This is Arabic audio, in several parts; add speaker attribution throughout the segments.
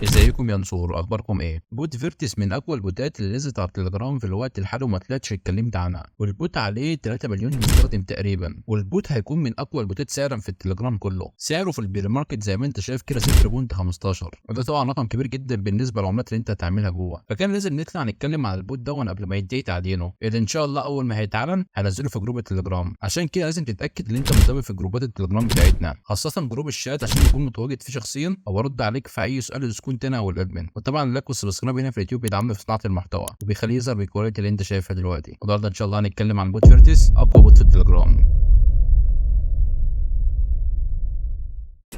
Speaker 1: ازيكم يا نصور، اخباركم ايه؟ بوت فيرتس من اقوى البوتات اللي نزلت على التليجرام في الوقت الحالي وما طلعتش اتكلمت عنها، والبوت عليه 3 مليون مستخدم تقريبا، والبوت هيكون من اقوى البوتات سعرا في التليجرام كله. سعره في البير ماركت زي ما انت شايف كده 0.15، وده طبعا رقم كبير جدا بالنسبه للعملات اللي انت هتعملها جوه، فكان لازم نطلع نتكلم عن البوت ده قبل ما ينتهي تعدينه، اللي ان شاء الله اول ما هيتعلن هنزله في جروب التليجرام. عشان كده لازم تتاكد ان انت منضم في جروبات التليجرام بتاعتنا، خاصه جروب الشات عشان يكون متواجد فيه شخصيا او ارد عليك في اي سؤال اذا كنت انا او الادمن. وطبعا اللايك والسبسكرايب هنا في اليوتيوب بيدعمنا في صناعه المحتوى وبيخليه يظهر بالكواليتي اللي انت شايفها دلوقتي. النهارده ان شاء الله هنتكلم عن بوت فيرتس، اقوى بوت في التليجرام.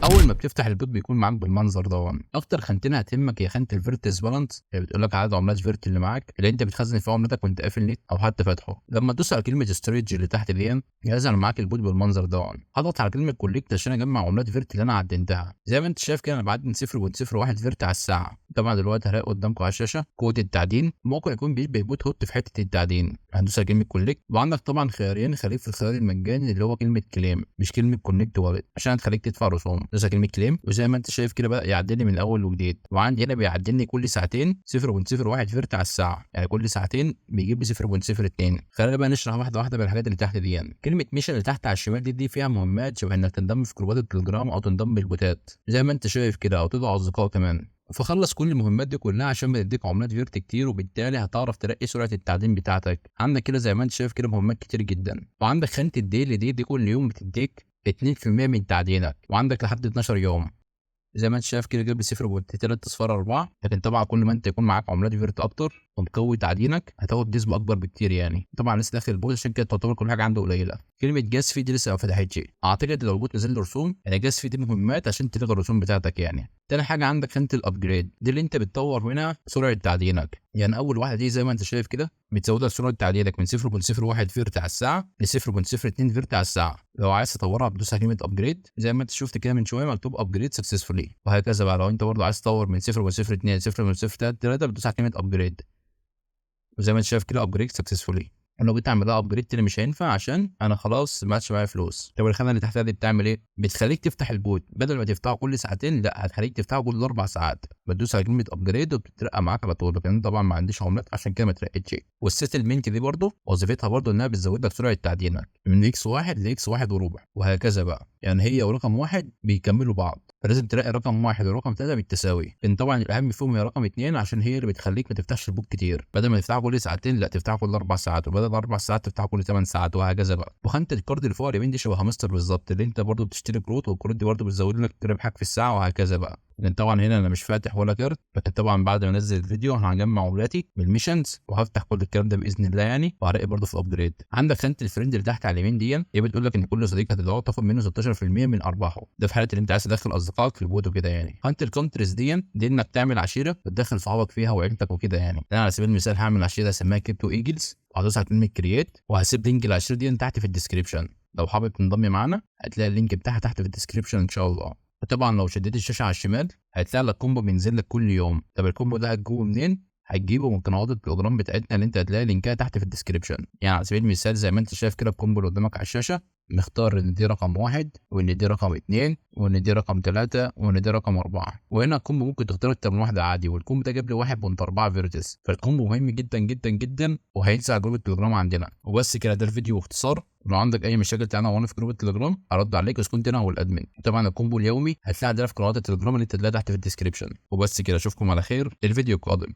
Speaker 1: اول ما بتفتح البوت بيكون معاك بالمنظر ده. اكتر خانتين هتهمك هي خانه الفيرتس بالانس اللي بتقول لك عدد عملات فيرت اللي معاك اللي انت بتخزن فيها عملتك وانت قافل نت او حتى فاتحه. لما تدوس على كلمه ستوريج اللي تحت دي يظهر معاك البوت بالمنظر ده. هضغط على كلمه كوليكت عشان اجمع عملات فيرت اللي انا عدنتها. زي ما انت شايف كده انا بعدن 0.01 فيرت على الساعه. طبعا دلوقتي هلاقي قدامكم على الشاشه كود التعدين، ممكن يكون بيشبه بوت هوت في حته التعدين. هندوس على كلمه كوليكت وعندك طبعا خيارين، خليك في الخيار المجاني اللي هو كلمه كليم مش كلمه كونكت والت عشان هتخليك تدفع رسوم. دوس على كلمه كليم وزي ما انت شايف كده بقى يعدل لي من الاول وجديد، وعندي هنا بيعدل لي كل ساعتين 0.01 فيرت على الساعه، يعني كل ساعتين بيجيب لي 0.02. خلينا بقى نشرح واحده واحده بالحاجات اللي تحت دي. كلمه ميشن اللي تحت على الشمال دي فيها مهمات شبه انك تنضم في جروبات التليجرام او تنضم بالبوتات زي ما انت شايف كده او تدعو اصدقاء كمان. فخلص كل المهمات دي كلها عشان بتديك عملات فيرت كتير، وبالتالي هتعرف ترقي سرعه التعدين بتاعتك. عندك كده زي ما انت شايف كده مهمات كتير جدا، وعندك خانه الديلي دي كل يوم بتديك 2% من تعدينك، وعندك لحد 12 يوم. زي ما انت شايف كده جايب لي 0.3 صفار 4. لكن طبعا كل ما انت يكون معاك عملات فيرت اكتر ومقوي تعدينك هتاخد نسبه اكبر بكتير يعني. طبعا لسه داخل البوت عشان كده تعتبر كل حاجه عنده قليله. كلمه جاز في دي لسه ما فتحتش، اعتقد لو البوت نزل له رسوم يعني جاز في دي مهمات عشان تلغي الرسوم بتاعتك يعني. تاني حاجه عندك خانه الابجريد دي اللي انت بتطور منها سرعه تعدينك. يعني اول واحده دي زي ما انت شايف كده بتزود لك سرعه تعدينك من 0.01 فيرت على الساعه ل 0.02 فيرت على الساعه. لو عايز تطورها بتدوس على كلمه ابجريد زي ما انت شفت كده من شويه مكتوب ابجريد سكسسفولي، وهكذا بقى. لو انت برضه عايز تطور من 0.02 ل 0.03 بتدوس على كلمه ابجريد وزي ما انت شايف كده ابجريد سكسسفولي. انا لو جيت اعملها ابجريد تاني مش هينفع عشان انا خلاص ما عادش معايا فلوس. طب الخانه اللي تحتها دي بتعمل ايه؟ بتخليك تفتح البوت بدل ما تفتحه كل ساعتين، لا هتخليك تفتحه كل 4 ساعات. بتدوس على كلمه ابجريد وبتترقى معاك على طول. لكن طبعا ما عنديش عملات عشان كده ما اترقتش. والسيتلمنت دي برضه وظيفتها برضه انها بتزود لك سرعه تعدينك من اكس 1 لاكس 1 وربع وهكذا بقى. يعني هي ورقم واحد بيكملوا بعض، فلازم تلاقي رقم واحد ورقم 3 بالتساوي. لان طبعا الاهم فيهم هي رقم 2 عشان هي اللي بتخليك ما تفتحش البوك كتير. بدل ما تفتحه كل ساعتين لا تفتحه كل 4 ساعات، وبدل 4 ساعات تفتحه كل 8 ساعات وهكذا بقى. وخانه الكارد اللي فوق اليمين دي شبه هامستر بالظبط، اللي انت برضه بتشتري كروت والكروت دي برضه بتزود لك ربحك في الساعه وهكذا بقى. لان طبعا هنا انا مش فاتح ولا كارت، لكن طبعا بعد ما انزل الفيديو هجمع عملاتي بالميشنز وهفتح كل الكلام ده باذن الله يعني، وهرقي برضه في الابجريد. عندك خانه الفريند اللي تحت على اليمين دي بتقول لك ان كل صديق هتدعوه تاخد منه 16% من ارباحه، ده في حاله ان انت عايز تدخل اصدقائك في البوت وكده يعني. خانه الكونترز دي انك تعمل عشيره بتدخل صحابك فيها وعيلتك وكده يعني. انا على سبيل المثال هعمل عشيره اسميها كريبتو ايجلز، وهدوس على كلمه كرييت وهسيب لينك العشيره دي تحت في الديسكربشن. لو حابب تنضم معانا هتلاقي اللينك بتاعها تحت في الديسكربشن ان شاء الله. وطبعا لو شديت الشاشه على الشمال هتلاقي لك كومبو بينزل لك كل يوم. طب الكومبو ده هتجيبه منين؟ هتجيبه من قنوات التليجرام بتاعتنا اللي انت هتلاقي لينكها تحت في الديسكربشن. يعني على سبيل المثال زي ما انت شايف كده الكومبو اللي قدامك على الشاشه مختار ان دي رقم 1 وان دي رقم 2 وان دي رقم 3 وان دي رقم 4. وهنا الكومبو ممكن تختار اكتر من واحده عادي، والكومبو ده جاب لي 1.4 فيرتس، فالكومبو مهم جدا جدا جدا وهينزل على جروب التليجرام عندنا. وبس كده ده الفيديو باختصار. ولو عندك اي مشاكل تعالى وانا في جروب التليجرام ارد عليك اذا كنت انا هو الادمن. طبعا الكومبو اليومي هتلاقي عندنا في قنوات التليجرام اللي انت تلاقيها تحت في الديسكربشن. وبس كده اشوفكم على خير الفيديو القادم.